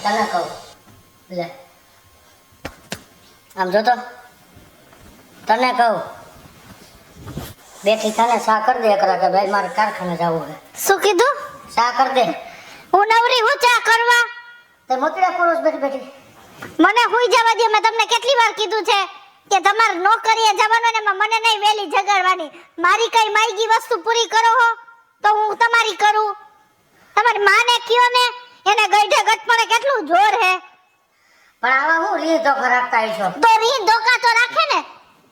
તને કહું લે આમ જો તો તને કહું બેઠી થાને સા કર દે એકરા કે ભાઈ મારે કારખાને જવું છે. શું કીધું? સા કર દે. હું નવરી હું ચા કરવા? તે મોતીડા પુરુષ બેઠી બેઠી મને હુઈ જવા દે. મેં તમને કેટલી વાર કીધું છે કે તમારે નોકરીએ જવાનું ને મને નહીં વેલી જગાડવાની. મારી કઈ માયગી વસ્તુ પૂરી કરો હો તો હું તમારી કરું. તમારી માને કયો ને એને ગઈઢે ગટપણે કેટલું જોર હે. પણ આવા હું રીહ તો રાખતા છો તો રીહ ધોકા તો રાખે ને.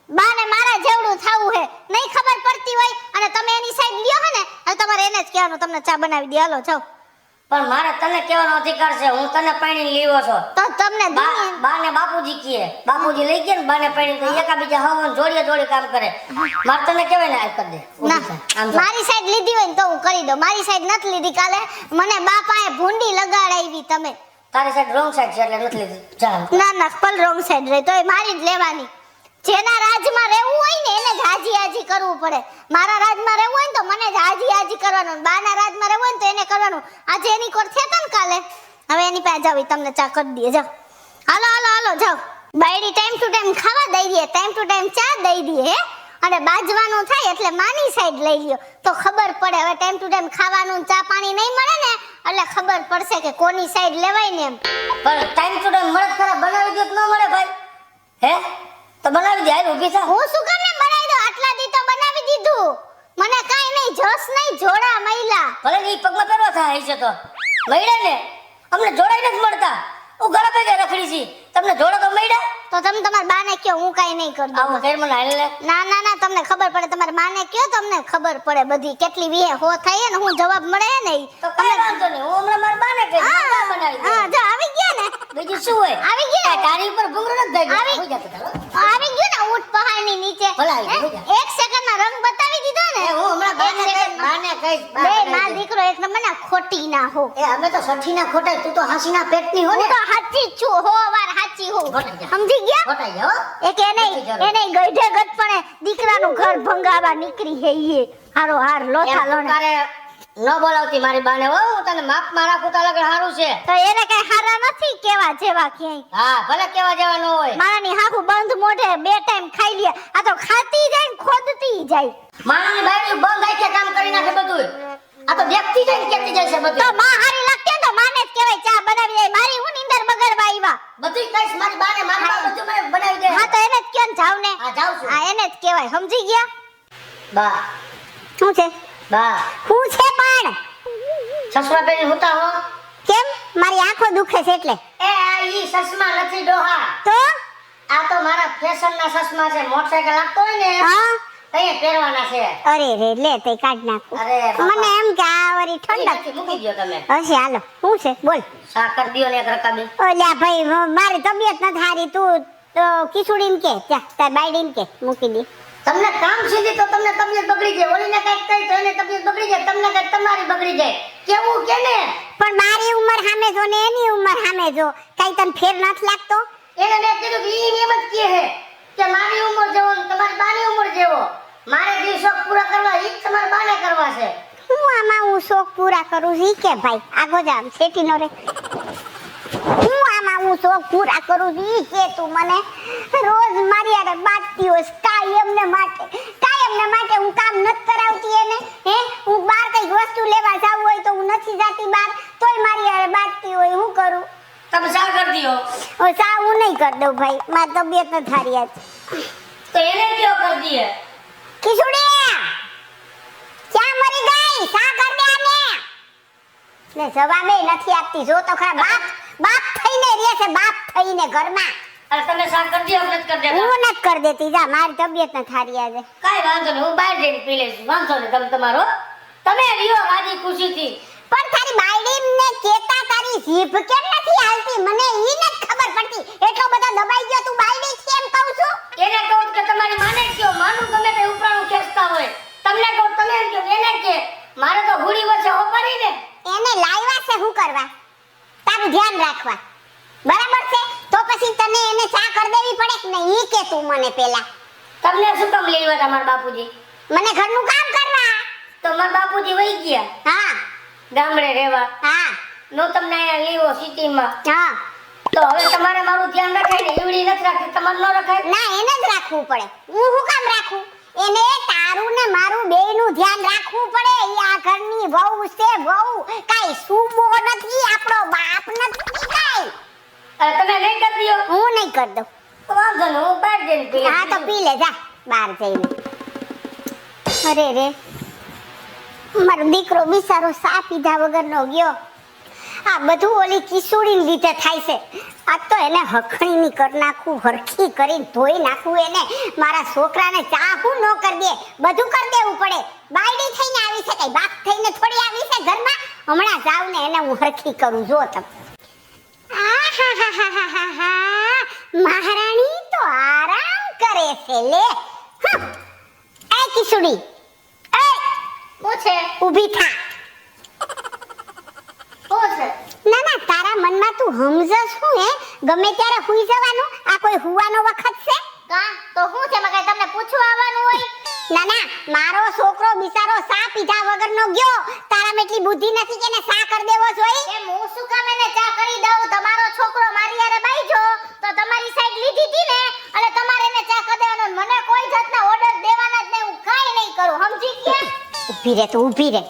બાને મારા જેવડું થાવું હે નહીં ખબર પડતી હોય અને તમે એની સાઈડ લ્યો હે ને એટલે તમારે એને જ કહેવાનું તમને ચા બનાવી દે. હાલો જાઓ. પણ મારે તને કહેવાનો અધિકાર છે. હું તને પાણી લેવો છો તો તમને બાને બાપુજી કહે. બાપુજી લઈ ગયા ને બાને પાણી તો એકાબીજા હવન જોડીએ જોડી કામ કરે. મારે તને કહેવાય ને આ કરી દે. ના મારી સાઈડ લીધી હોય ને તો હું કરી દઉં. મારી સાઈડ નથી લીધી. કાલે મને બાપાએ ભૂંડી લગાડાવી. તમે તારી સાઈડ રોંગ સાઈડ છે એટલે નથી લીધી. જા ના ના પલ રોંગ સાઈડ રહી તોય મારી જ લેવાની. જેના રાજમાં રહેવું હોય ને એને જ હાજી હાજી કરવું પડે. મારા રાજમાં રહેવું હોય ને તો મને જ હાજી હાજી કરવાનું. બાના રાજમાં રહેવું હોય ને તો એને કરવાનું. આજે એની કોર થયા ને કાલે હવે એની પાસે જાવ તમને ચા કરી દે. જાઓ હાલો હાલો હાલો જાઓ. બાયડી ટાઈમ ટુ ટાઈમ ખાવા દઈ દે ટાઈમ ટુ ટાઈમ ચા દઈ દે હે અને બાજવાનું થાય એટલે માની સાઈડ લઈ લ્યો તો ખબર પડે. હવે ટાઈમ ટુ ટાઈમ ખાવાનું ચા પાણી નહીં મળે ને એટલે ખબર પડશે કે કોની સાઈડ લેવાય ને એમ. પણ ટાઈમ ટુ ટાઈમ મળે ખરા બનાવી દે ન મળે ભાઈ હે તો બનાવી દે. હાલ ઊભી થા. હું શું કામને બનાવી દઉં? આટલા દી તો બનાવી દીધું. મને કાઈ નહીં જસ નહીં જોડા મહિલા. ભલે ઈ પગમાં પહેરવા થાય છે તો મૈડા ને અમને જોડાઈ નથી મળતા. હું ઘરે ભેગે રખડી છી તમને જોડો તો મૈડા. તો તમે તમારા બાને કયો હું કાઈ નહીં કરું. આવું ઘર મને હાલ લે. ના ના ના તમને ખબર પડે. તમારા બાને કયો તમને ખબર પડે બધી કેટલી વીહે હો થાય ને હું જવાબ મળે ને તો કઈ વાંધો નહીં. હું હમણાં મારા બાને કહી ચા બનાવી દે. હા જો આવી ગયા ને. બીજું શું હોય? આવી ગયા. તારી ઉપર ભૂંગળો નથી થાય. આવી ગયો ને ઊંટ પહાડની નીચે. એક સેકન્ડમાં રંગ બતાવી દીધો ને. હું હમણાં બાને કહીશ. બે માં દીકરો એક નંબરના ખોટી ના હો. એ અમે તો સઠીના ખોટાઈ તું તો હાસીના પેટની હો ને. હું તો હાચી જ છું. હો વાર હાચી હો. સમજી ગયા? ખોટાઈ જાવ. એક એને ગઈઢે ગટપણે દીકરાનું ઘર ભંગાવા નીકળી હે ઈ હારો હાર લોથા લોને. તારે ન બોલાવતી મારી બાને હો. હું તને માપ માં રાખું તો લગન હારું છે. તો એને કઈ હારા નથી કેવા જેવા ક્યાંય. હા ભલે કેવા જેવા ન હોય. મારાની હાકુ બંધ મોઢે બે ટાઈમ ખાઈ લે. આ તો ખાતી જાય ને ખોદતી જાય. મારાની બાયડી બંધ આંખે કામ કરી નાખે બધું. આ તો દેખતી જાય ને કેતી જાય છે બધું. તો માં હારી લાગતી તો માને જ કહેવાય ચા બનાવી દે. મારી હું નીંદર બગડવા આવ્યા. બધું કઈશ મારી બાને મારી બા બધું મને બનાવી દે. હા તો એને જ કયો ને જાવ ને. હા જાઉં છું. હા એને જ કહેવાય. સમજી ગયા? બા શું છે? બા શું છે પણ? સસમા પહેરી હુતા હો. કેમ? મારી આંખો દુખે છે એટલે. એ આ ઈ સસમા નથી ડોહા. તો આ તો મારા ફેશનના સસમા છે. મોટરસાઇકલ લાગતો હોય ને હા તઈએ પહેરવાના છે. અરે રે લે તે કાઢ નાખું. અરે બાપા. મને એમ કે આ વરી ઠંડક મૂકી દો તમે. હશે. હાલો શું છે બોલ. સાકર દિયો ને એક રકાબી. ઓલ્યા ભાઈ મારી તબિયત નથી હારી. તું તો કિસુડીન કે તાર બાયડીન કે મૂકી દે. તમને કામ સીધી તો તમને તબિયત બગડી જાય. ઓલીને કઈક કહી તો એને તબિયત બગડી જાય. તમને કઈક તમારી બગડી જાય. કેવું કે ને પણ મારી ઉંમર સામે જો ને એની ઉંમર સામે જો કઈ તને ફેર નથી લાગતો? એને મેં કીધું કે ઈ એમ જ કહે છે કે મારી ઉંમર જેવો ને તમારી બાની ઉંમર જેવો. મારે જે શોખ પૂરા કરવા ઈ જ તમારી બાને કરવા છે. હું આમાં હું શોખ પૂરા કરું છું ઈ કે ભાઈ આગો જા સેટી નો રે. હું આમાં હું શોખ પૂરા કરું છું ઈ કે તું મને રોજ મારી આરે બાટતી હોય કાયમને માટે હું કામ નથી કરાવતી એને. હે હું બહાર કઈ વસ્તુ લેવા જાવ હોય તો હું નથી જાતી બહાર તોય મારી આરે બાટતી હોય. હું કરું? તમે સા કરી દિયો. ઓ સા હું નહીં કરી દઉં ભાઈ. મારી તબિયત નથી હારી આજ. તો એને કયો કરી દીએ. કિશુડી ક્યાં મરી ગઈ? સા કર દે આને. ને જવાબે નથી આપતી. જો તો ખરા બાપ થઈને રહે છે. બાપ થઈને ઘરમાં. અરે તમે સા કરી દિયો કે નથી કરી દેતા. હું નથી કરી દેતી. જા મારી તબિયત નથી હારી આજે. કાઈ વાંધો નહીં. હું બહાર જઈને પી લઈશ. વાંધો નહીં. તમે તમારો તમે રહ્યો રાજી ખુશીથી. પણ તારી બાયડીને કેતા તારી જીભ કેમ નથી હાલતી? મને ઈ નથી ખબર પડતી. એટલો બધો દબાઈ ગયો તું બાયડી કેમ કહું છું? એને કહું કે તમારી માને કયો. માનું ગમે તે ઉપરાણું ખેંચતા હોય. તમને કહું તમે એમ કહો. એને કે મારે તો હુડી વચ્ચે ઓપરી ને. એને લાવ્યા છે શું કરવા? તારું ધ્યાન રાખવા. બરાબર છે? તો પછી તને એને ચા કરી દેવી પડે કે નહીં ઈ કે તું મને પેલા. તમને શું કામ લેવા તમારા બાપુજી? મને ઘરનું કામ કરવા. તો મારા બાપુજી વહી ગયા હા ગામડે રહેવા. હા નો તમને અહીંયા લીવો સિટીમાં હા તો હવે તમારે મારું ધ્યાન રખાય ને ઈવડી નથી રાખતી તમારે ન રખાય ના એને જ રાખવું પડે હું શું કામ રાખું એને તારું ને મારું બેયનું ધ્યાન રાખવું પડે ઈ આ ઘરની વહુ છે વહુ કાઈ સુબો નથી આપણો બાપ નથી કાઈ તમે નહીં કરી દો હું નહીં કરી દઉં તો વાંધો નહીં હું બહાર જઈને પી લઈશ. હા તો પી લે જા બહાર જઈને અરે રે મારો દીકરો બિચારો સા પીધા વગરનો ગયો આ બધું ઓલી કિશોરીને લીધે થાય છે આ તો એને હખણીની કરી નાખું હરખી કરીને ધોઈ નાખું એને મારા છોકરાને ચા હું ન કરી દે બધું કરી દેવું પડે બાયડી થઈને આવી છે કઈ બાપ થઈને થોડી આવી છે ઘરમાં હમણાં જાવ ને એને હું હરખી કરું જો તમે આહાહાહાહાહા, મહારાણી તો આરામ કરે છે લે એ કિશોરી એ શું છે ઊભી થા શું છે ના ના તારા મનમાં તું સમજસ શું હે ગમે ત્યારે હુઈ જવાનું આ કોઈ હુવાનો વખત છે કા તો શું છે મગાઈ તમને પૂછવા આવવાનું હોય ના ના મારો છોકરો બિચારો સા પીધા વગરનો ગયો તારામાં એટલી બુદ્ધિ નથી કે એને સા કરી દેવો જોઈએ એમ હું શું કામ એને ચા કરી દઉં તમારો છોકરો મારી હારે બાઈજો તો તમારી સાઈડ લીધી હતી ને એટલે તમારે એને ચા કરી દેવાનો મને કોઈ જાતના ઓર્ડર દેવાના જ નહીં હું કાઈ નહીં કરું સમજી ગયા ઊભી રે તું ઊભી રે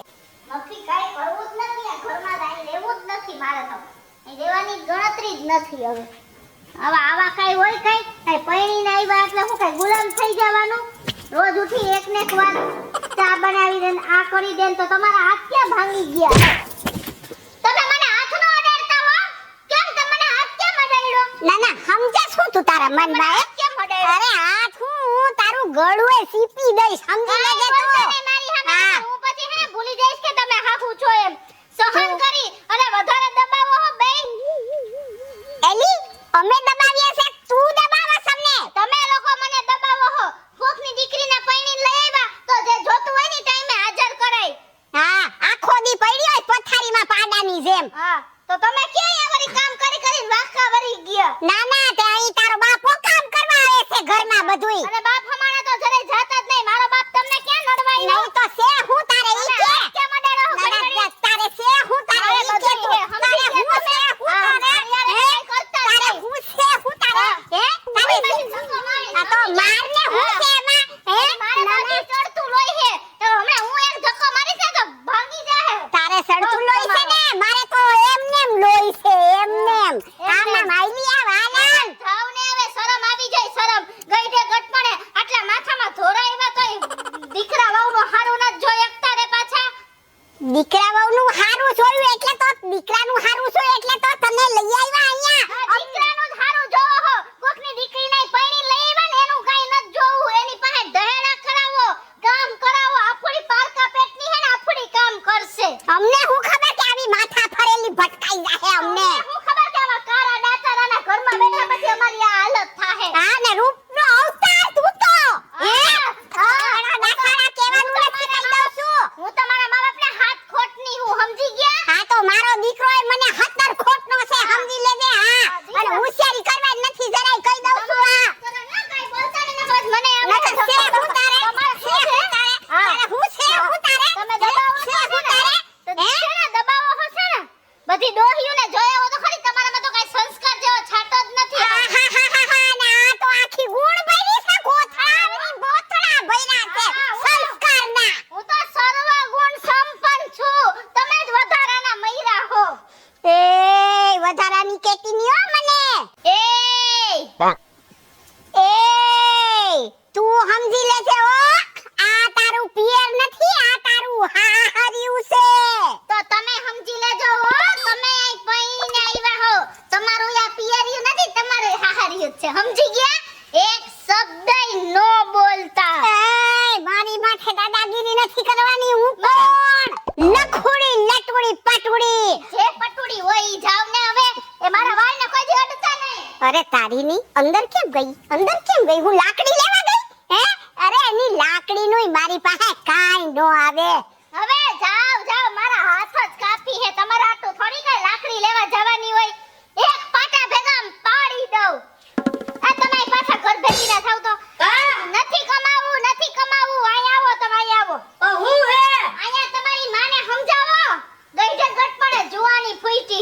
નથી કાઈ કરવું જ નથી આ ઘરમાં દાઈ લેવું જ નથી મારે તો અહીં દેવાની ગણતરી જ નથી હવે આવા કાઈ હોય કાઈ પૈણીને આવ્યા એટલે હું કાઈ ગુલામ થઈ જવાનું રોજ ઉઠી એક ને એક વાર ચા બનાવી દે આ કરી દે તો તમારા હાથ ક્યાં ભાંગી ગયા તમે મને હાથ નો અડાડતા હો કેમ તમે મને હાથ કેમ અડાડ્યો ના ના સમજે શું તું તારા મનમાં હે કેમ અડાડ્યો અરે હાથ હું તારું ગળું એ સીપી દઈશ સમજી લેજે તું મારી સામે હું પછી હે ભૂલી જઈશ કે તમે હાફુ છો એમ સહન કરી અને વધારે દબાવો હો બેન એલી અમે દબાવ્યા છે તું દબાવસ અમને તમે લોકો મને દબાવો હો કોકની દીકરીને પૈણી લઈ આવ્યા તો જે જોતું હોય ની ટાઈમે હાજર કરાય હા આખો દી પડી હોય પથારીમાં પાડાની જેમ હા તો તમે ક્યાં વળી કામ કરી કરીને વાંકા વળી ગયા ના ના તે અહીં તારો બાપો કામ કરવા આવે છે ઘરમાં બધુંય અને બાપ હમાણા તો જરે જાતા જ નહીં મારો બાપ તમને ક્યાં નડવાય નહીં તો છે હું તારે ઈ કે કેમ અડાડો હો ના, ઘડી ના, તારે છે હું તારે ઈ કે તું તારે હું છે હું તારે હે? તારે હું છે હું તારે હે તારે આ તો મારને હું છે એમાં હે મારે ના, બાકી ના. ચડતું લોહી હે તો હમણાં હું એક ધક્કો મારી છે તો ભાંગી જાહે તારે સડતું લોહી છે ને મારે તો એમનેમ લોહી છે એમનેમ આમાં માઈલી આ વાલા જાવ ને હવે શરમ આવી જાય શરમ ગઈઢે ગટપણે આટલા માથામાં ધોરાઈવા તોય દીકરા વહુનો હારું ન જોઈ એકતા રે પાછા દીકરા વહુનું હારું જોયું એટલે તો દીકરાનું હારું જોયું એટલે તો તને લઈ આવ્યા અહીંયા દીકરાનું જ હારું જોવો હો કોકની દીકરીને પૈણી લઈ આવ્યા ને એનું કાઈ ન જોવું એની પાસે દહેડા કરાવો કામ કરાવો આફડી પારકા પેટની હે ને આફડી કામ કરશે અમને હું ખબર કે આવી માથા ફરેલી ભટકાઈ જાહે અમને હું ખબર કે આવા કારા ડાચારાના ઘરમાં બેઠા પછી અમારી આ હાલત થાહે હા ને રૂપનો અવતાર તું તો હે હા, દાખલા કહેવાનું નથી કહી દઉં છું હું તમારા મા બાપને હાથ ખોટની હું સમજી ગયા હા તો મારો દીકરો એ મને 17 ખોટનો છે સમજી લેજે હા અને હોશિયારી કરવા જ નથી જરાય કહી દઉં છું આ ના કાઈ બોલતા ને નકર મને નકર છે હું તારે છે હું તારે તારે હું છે હું તારે તમે દબાવો છે હું તારે તો છે ને દબાવો હો છે ને બધી ડોહીઓને જોયા હો તો ખરી તમારામાં તો કાઈ સંસ્કાર જેવો છાંટો જ નથી આહાહાહા, ના તો આખી ગુણ ભરી છે ગોથળાની બોથળા ભર્યા છે સંસ્કારના હું તો સર્વ ગુણ સંપન્ન છું તમે જ વધારાના મૈરા હો એ વધારાની કેતી ની હો મને એ એ તું સમજી લેજે હો આ તારું પિયર નથી આ તારું હાહરિયું છે તો તમે સમજી લેજો હો તમે અહીં પૈણીને આવ્યા હો તમારું આ પિયરિયું નથી તમારું હાહરિયું જ છે સમજી ગયા એક શબ્દય નો બોલતા એ મારી માથે દાદાગીરી નથી કરવાની હું કોણ લખુડી લટુડી પટુડી જે પટુડી હોય ઈ જાવ ને હવે એ મારા વાળને કોઈ દી અડતા નહીં અરે તારી ની અંદર કેમ ગઈ હું લાકડી લેવા ગઈ હે અરે એની લાકડી નું મારી પાસે કાઈ નો આવે હવે જાવ મારા હાથ જ કાપી હે તમારા આટલું થોડી કઈ લાકડી લેવા જવાની હોય એક પાટા ભેગા પાડી દઉં આ તમે પાછા ઘર ભેગી ના થાવ તો નથી કમાવું અહીં આવો તમે અહીં આવો હું હે અહીંયા તમારી માને સમજાવો ગઈઢે ગટપણે જુવાની ફૂઈટી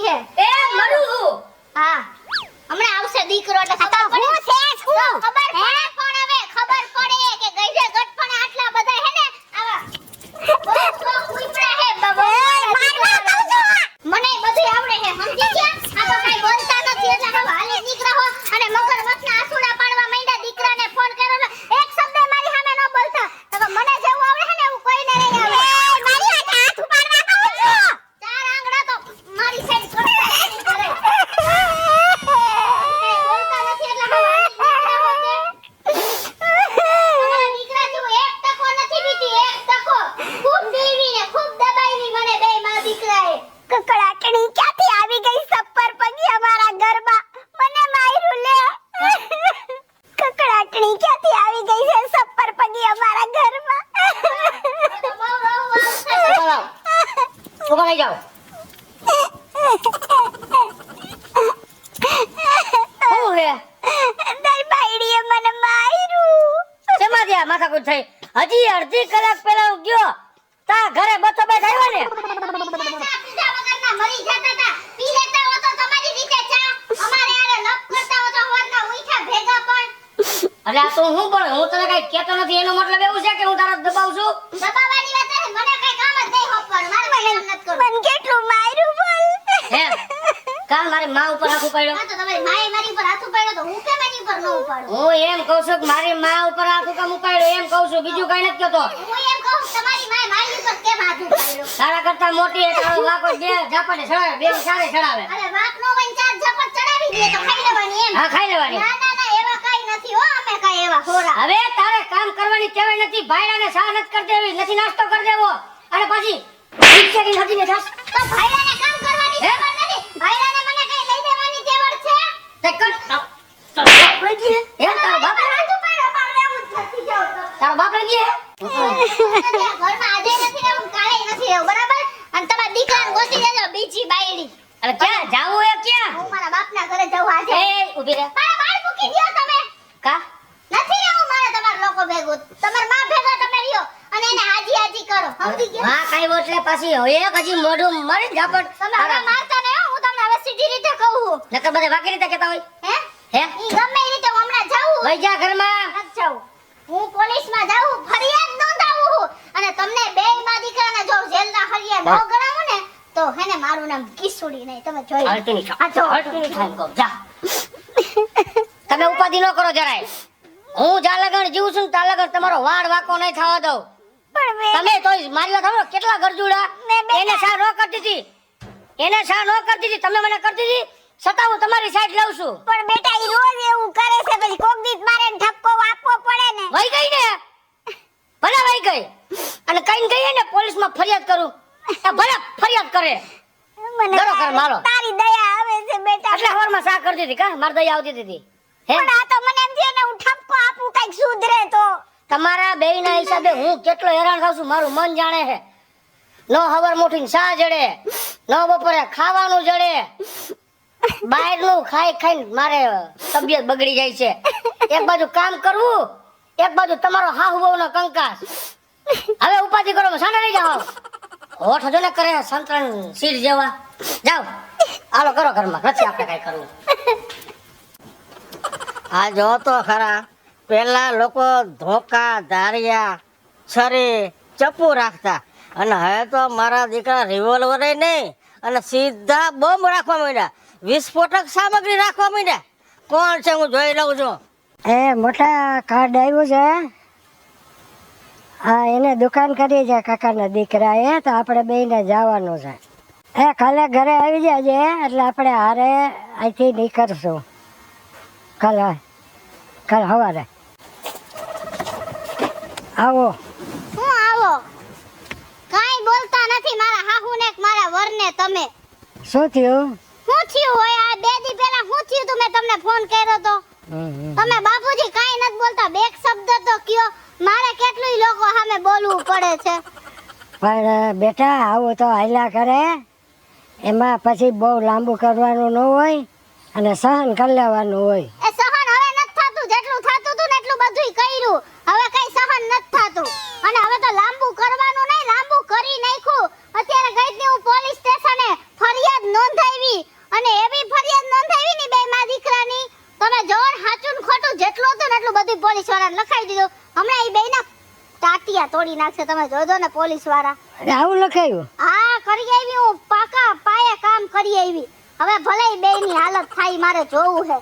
થઈ. હજી અડધી કલાક પહેલા હું ગયો તા ઘરે બતો બેઠ આવ્યો ને. ચા પીધા વગરના મરી જતા તા. પી લેતા હો તો તમારી રીતે ચા. અમારે આરે લપ કરતા હો તો હવારના ઉઠ્યા ભેગા પણ. એટલે આ તો હું પણ હું તને કઈ કહેતો નથી એનો મતલબ એવું છે કે હું તારા દબાવું છું. દબાવવાની વાત નથી. મને કઈ કામ જ નહીં હોપવાનું. મારે કઈ કામ નથી કરવું. મને કેટલું માર્યું બોલ. હે કાલ મારી માં ઉપર હાથ ઉપાડ્યો. હા તો તમારી માએ મારી ઉપર હાથ ઉપાડ્યો તો હું કેમ એની ઉપર ન ઉપાડું? હું એમ કહું છું કે મારી માં ઉપર હાથ કેમ ઉપાડ્યો એમ કહું છું, બીજું કઈ નથી કહેતો. હું એમ કહું તમારી માએ મારી ઉપર કેમ હાથ ઉપાડ્યો? તારા કરતા મોટી તારો વાકો બે ઝાપટે ચડાવે, બે સારે ચડાવે. અરે વાક નો હોય ને ચાર ઝપટ ચડાવી દે તો ખાઈ લેવાની એમ. હા ખાઈ લેવાની. ના ના ના એવા કાઈ નથી હો. અમે કાઈ એવા હોરા. હવે તારે કામ કરવાની ટેવાય નથી. ભાઈડાને સા નથી કરી દેવી, નથી નાસ્તો કરી દેવો અને પછી રિક્ષાની નથી ને જાસ તો ભાઈડાને કામ કરવાની હે? ખબર નથી. ભાઈડાને મને કઈ લઈ દેવાની તેવડ છે? તે કર તારો બાપ લઈ ગઈ હે? તારો બાપ હાથ ઉપાડ્યો પણ રહેવું જ નથી જાવ તો. તારો બાપ લઈ ગઈ હે? ઘરમાં આજે નથી રહેવું કાલે નથી રહેવું બરાબર. અને તમારા દીકરાને ગોતી દેજો બીજી બાયડી. અરે ક્યાં જાવું હે ક્યાં? હું મારા બાપના ઘરે જવું આજે. એ ઊભી રહે. મારા બાળ મૂકી દ્યો તમે. કા નથી રહેવું મારે તમારા લોકો ભેગું. તમારા માં ભેગા તમે રહ્યો અને એને હાજી હાજી કરો. સમજી ગયા? માં કાઈ એટલે પાછી એક હજી મોઢું મારી ઝાપટ. તમે હવે મારતા નહીં હો. હું તમને હવે સીધી રીતે કહું છું. નકર બધે વાકી રીતે કહેતા હોય. હે? હે ઈ ગમે એ રીતે હું હમણાં જાઉં. વઈ જા ઘરમાં. નથી જાઉં. હું પોલીસમાં જાઉં, ફરિયાદ નોંધાવું છું. અને તમને બેય માં દીકરાને જો જેલના હરિયા ન ગણાવું ને તો હેને મારું નામ કિસુડી નહીં. તમે જોઈ લો. હળતી નહીં આ જો. હળતી નહીં થાય કહું જા. તમે ઉપાધિ ન કરો જરાય. હું જા લગન જીવું છું ને તા લગન તમારો વાળ વાકો નહીં થવા દઉં. પણ મેં તમે તોય મારી વાત સાંભળો, કેટલા ગરજુડા એને સા નો કરતી હતી, એને સા નો કરતી હતી, તમે મને કરતી હતી છતાં હું તમારી સાઈડ લઉં છું. પણ બેટા ઈ રોજ એવું કરે છે પછી કોક દીત મારે એને ઠપકો આપવો પડે ને. વઈ ગઈ ને ભલે વઈ ગઈ અને કઈ ગઈ ને પોલીસમાં ફરિયાદ કરું એ ભલે ફરિયાદ કરે. મને કરો કર મારો. તારી દયા આવે છે બેટા. એટલે હવારમાં સા કરતી હતી કા મારી દયા આવતી હતી હે? પણ આ તો મને એમ થયું ને હું ઠપકો આપું કઈક સુધરે તો. તમારા બેયના હિસાબે હું કેટલો હેરાન થાઉં છું મારું મન જાણે છે. નો હવાર મોઠીને સા જડે, નો બપોરે ખાવાનું જડે, બહારનું ખાઈ ખાઈને મારે તબિયત બગડી જાય છે. એક બાજુ કામ કરવું, એક બાજુ તમારો હાહુ બહુનો કંકાસ. હવે ઉપાધિ કરો સાને લઈ જાઓ. હોઠ જો ને કરે સંતરણ સીર જેવા. જાઓ હાલો કરો ઘરમાં, નથી આપણે કઈ કરવું. આ જો તો ખરા, પેલા લોકો ધોકા, ધારિયા, છરી, ચપ્પુ રાખતા અને હવે તો મારા દીકરા રિવોલ્વર નહીં અને સીધા બોમ્બ રાખવા માંડ્યા, વિસ્ફોટક સામગ્રી રાખવા માંડ્યા. કોણ છે હું જોઈ લઉં છું. એ મોટા કાર્ડ આવ્યું છે. હા એને દુકાન કરી છે કાકાના દીકરા એ તો આપણે બેને જવાનું છે. એ કાલે ઘરે આવી જજે એટલે આપણે હારે અહીંથી નીકળશું કાલે સવારે. આવો. હું આવો કાઈ બોલતા નથી મારા હાહુ ને મારા વરને. તમે શું થયું? શું થયું હોય? આ બે દી પહેલા શું થયું તું? મેં તમને ફોન કર્યો તો તમે બાપુજી કાઈ નથી બોલતા. બે શબ્દ તો કયો. મારે કેટલું લોકો સામે બોલવું પડે છે. પણ બેટા આવું તો હાલ્યા કરે, એમાં પછી બહુ લાંબુ કરવાનું ન હોય અને સહન કરી લેવાનું હોય. એ સહન હવે નથી થાતું. જેટલું થાતું તું ને એટલું બધુંય કર્યું. હવે કઈ સહન નથી થાતું. અને હવે તો લાંબુ કરવાનું નહીં, લાંબુ કરી નાખ્યું. અત્યારે ગઈ હતી હું પોલીસ સ્ટેશને, ફરિયાદ નોંધાવી અને એવી ફરિયાદ નોંધાવી ની બે માં દીકરાની. તમે જોર હાચું ને ખોટું જેટલું હતું ને એટલું બધું પોલીસ વાળાને લખાઈ દીધું. હમણાં એ બેયના ટાટિયા તોડી નાખશે. તમે જોજો ને પોલીસ વાળા. આવું લખાયું? હા કરી આવી હું, પાકા પાયે કામ કરી આવી. હવે ભલે ઈ બેયની હાલત થાય મારે જોવું છે.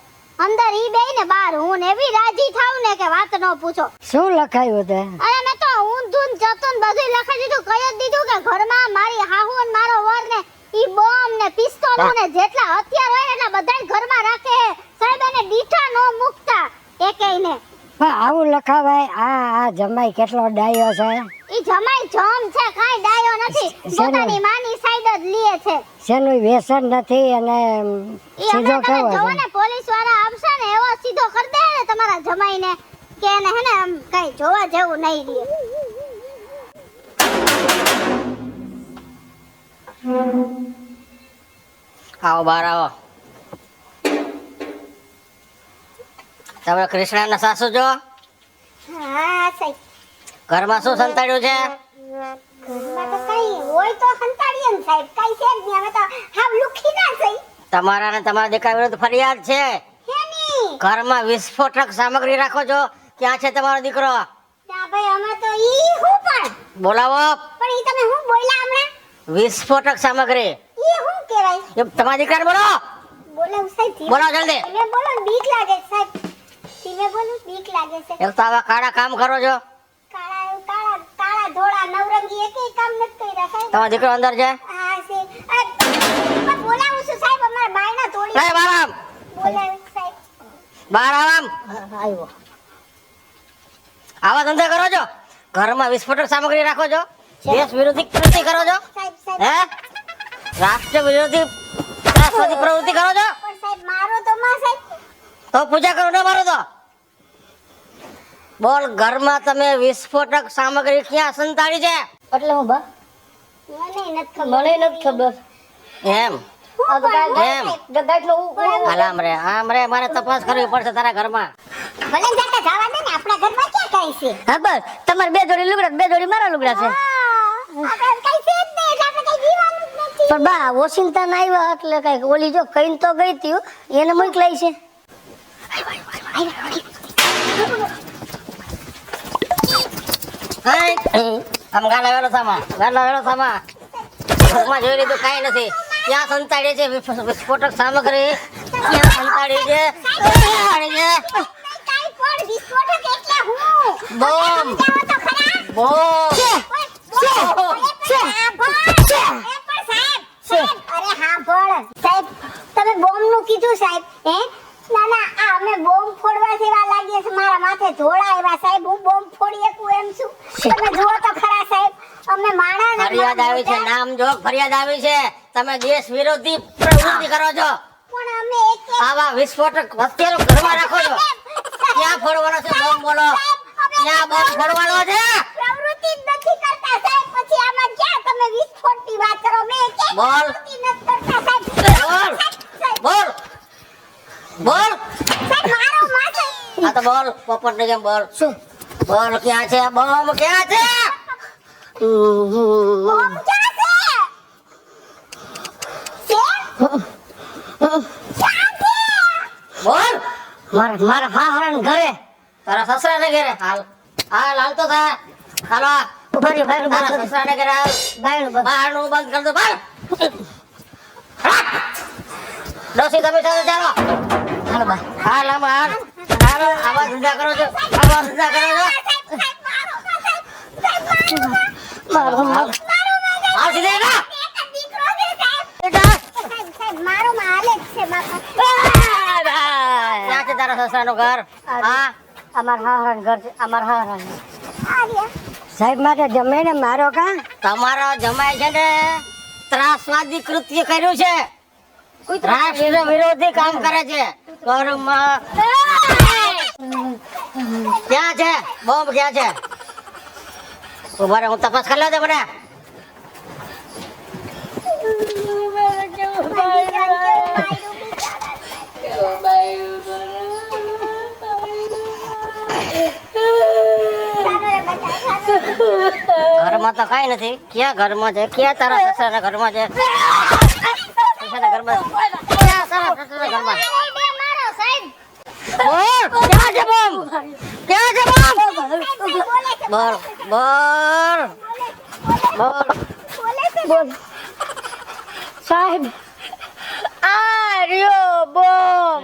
અંદર ઈ બેય ને બહાર હું ને એવી રાજી થાવ ને કે વાત ન પૂછો. શું લખાયું તે? અરે મેં તો ઊંધું ને જતું ને બધું લખાઈ દીધું. કહી જ દીધું કે ઘરમાં મારી હાહુ ને મારો વર ને ઈ બોમ્બ ને પિસ્તોલ ને જેટલા હથિયાર હોય ને એટલા બધાય ઘરમાં રાખે. સાહેબ એને દીઠા નો મુકતા એકેય ને. પણ આવું લખાવાય? આ જમાઈ કેટલો ડાયો છે. ઈ જમાઈ જમ છે, કાઈ ડાયો નથી. પોતાની માની સાઈડ જ લે છે. શેનું વ્યસન નથી અને ઈ સીધો હમણાં તમે કેવો જોવો છે. ને પોલીસ વાળા આવશે ને એવો સીધો કરી દે ને તમારા જમાઈને કે એને હે ને આમ કઈ જોવા જેવું નહીં રહે. આવો બહાર આવો. તમે કૃષ્ણના સાસુ જો? હા સાહેબ. ઘરમાં શું સંતાડ્યું છે? ઘરમાં તો કઈ હોય તો સંતાડીએ ને સાહેબ, કઈ છે જ નહીં. અમે તો હાવ લુખી ના થઈ. તમારા ને તમારા દીકરા વિરુદ્ધ ફરિયાદ છે. હે ની? ઘરમાં વિસ્ફોટક સામગ્રી રાખો છો. ક્યાં છે તમારો દીકરો? ના ભાઈ, અમે તો ઈ હું પણ બોલાવો. પણ ઈ તમે હું બોલ્યા હમણાં? વિસ્ફોટક સામગ્રી ઈ હું કહેવાય? એ તમારા દીકરાને બોલો. બોલાવ સાહેબ. બોલો જલ્દી. તમે બોલો ને, બીક લાગે છે સાહેબ. તમે બોલો, બીક લાગે છે. એક તો આવા કાળા કામ કરો છો. કાળા કાળા કાળા ધોળા નવરંગી એકેય કામ નથી કર્યા સાહેબ. તમારો દીકરો અંદર છે? હા છે. પણ બોલાવું છું સાહેબ, અમારા બાયના તોડી લે બહાર આવ. બોલાવું સાહેબ. બહાર આવ. આવ્યો. આવા ધંધા કરો છો? ઘરમાં વિસ્ફોટક સામગ્રી રાખો છો? દેશ વિરોધી કૃતિ કરો છો? સાહેબ સાહેબ હે? રાષ્ટ્ર વિરોધી ત્રાસવાદી પ્રવૃત્તિ કરો છો? પણ સાહેબ મારો તો માં સાહેબ. તો પૂજા કરો ના મારો તો. બોલ, ઘરમાં તમે વિસ્ફોટક સામગ્રી ક્યાં સંતાડી છે? એટલે હું બા મને નથી ખબર. મને નથી ખબર. એમ આ તો કાંઈ એમ ગાંઠનો હાલ આમ રે મારે તપાસ કરવી પડશે તારા ઘરમાં. ભલે જતા જવા દે ને, આપણા ઘરમાં ક્યાં કઈ છે? હા બસ તમારે બે જોડી લુગડા, બે જોડી મારા લુગડા છે. આપણે કઈ છે જ નહીં, એટલે આપણે કઈ જીવાનું જ નથી. પણ બા વોશિંગ્ટન આવ્યા એટલે કઈક ઓલી જો કઈ તો ગઈ તી હો, એને મોકલાઈ છે. હે? આમ ગાલા વેલો સામા ઘરમાં જોઈ લીધું કાંઈ નથી. ક્યાં સંતાડી છે વિસ્ફોટક સામગ્રી? ક્યાં સંતાડી છે? સંતાડી છે કઈ પણ વિસ્ફોટક એટલે હું. બોમ્બ. જાઓ તો ખરા. બોમ્બ. અરે હા ભણ સાહેબ, તમે બોમ્બ નું કીધું સાહેબ. હે ના ના, આ અમે બોમ્બ ફોડવા જેવા લાગીએ છે. મારા માથે ધોળા એવા સાહેબ, હું બોમ્બ ફોડી શકું એમ છું? તમે જુઓ તો ખરા સાહેબ, અમે માણા ને ફરિયાદ આવી છે, નામ જોગ ફરિયાદ આવી છે. તમે દેશ વિરોધી પ્રવૃત્તિ કરો છો. પણ અમે એક આવા વિસ્ફોટક હથિયારો ઘરમાં રાખો છો. ક્યાં ફોડવાનો છે બોમ્બ? બોલો, ક્યાં બોમ્બ ફોડવાનો છે? પ્રવૃત્તિ જ નથી કરતા સાહેબ. પછી આમાં ક્યાં તમે વિસ્ફોટની વાત કરો? મેં કે બોલ. પ્રવૃત્તિ નથી કરતા સાહેબ. બોલ. સાહેબ, બોલ બોલ. સાહેબ મારો માં સાહેબ. હા તો બોલ, પોપટ ને જેમ બોલ. શું બોલ? ક્યાં છે બોમ્બ? ક્યાં છે? બોમ્બ ક્યાં છે? બોલ. મારા હાહરાન ઘરે તારા સસરા ને ઘરે હાલ હાલ તો થા. હાલો ઉભા રહ્યો, તારા સસરા ને ઘરે હાલ. બહારનું બંધ કર દો. બહાર ડોસી તમે સાથે ચાલો. હાલો બા. હાલ આમ હાલ હાલો. આવા ધંધા કરો છો? આવા ધંધા કરો છો? હાલ સીધે ના. સાહેબ મારો માં હાલે જ છે બાપા. ક્યાં છે તારા સસરાનું ઘર? હા અમારા હાહરાન ઘર છે, અમારા હાહરાન. આ રહ્યા. સાહેબ મારે જમે ને મારો કા તમારો જમાઈ છે ને ત્રાસવાદી કૃત્ય કર્યું છે. રાષ્ટ્ર વિરોધી કામ કરે છે ઘરમાં. ક્યાં છે બોમ્બ? ક્યાં છે? ઉભા રહે, હું તપાસ કરી લેજે મને. ઘરમાં તો કઈ નથી. ક્યાં ઘરમાં છે? ક્યાં તારા સસરાના ઘરમાં છે? સસરાના ઘરમાં છે. ક્યાં તારા સસરાના ઘરમાં? મારો સાહેબ. બોલ, ક્યાં છે બોમ્બ? ક્યાં છે બોમ્બ? બોલ બોલ બોલ. બોલ સાહેબ, આ રહ્યો બોમ્બ.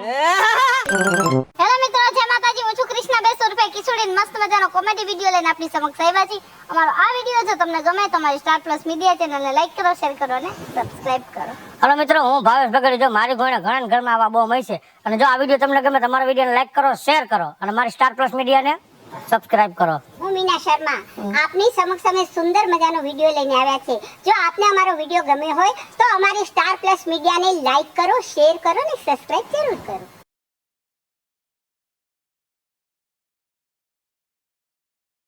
હેલો મિત્રો, જય માતાજી. હું છું કૃષ્ણા 200 રૂપિયા કિશોરીન મસ્ત મજાનો કોમેડી વિડીયો લઈને આપની સમક્ષ આવ્યા છીએ. અમારો આ વિડીયો જો તમને ગમે તો અમારી સ્ટાર પ્લસ મીડિયા ચેનલને લાઈક કરો, શેર કરો અને સબસ્ક્રાઇબ કરો. હલો મિત્રો, હું ભાવેશ બગડી. જો મારી ઘોડે ઘણા ઘરમાં આવા બોમ્બ હોય છે, અને જો આ વિડીયો તમને ગમે તો મારા વિડીયોને લાઈક કરો, શેર કરો અને મારી સ્ટાર પ્લસ મીડિયાને સબસ્ક્રાઇબ કરો. હું મીના શર્મા આપની સમક્ષ અમે સુંદર મજાનો વિડીયો લઈને આવ્યા છે. જો આપને અમારો વિડીયો ગમ્યો હોય તો અમારી સ્ટાર પ્લસ મીડિયાને લાઈક કરો, શેર કરો અને સબસ્ક્રાઇબ જરૂર કરો.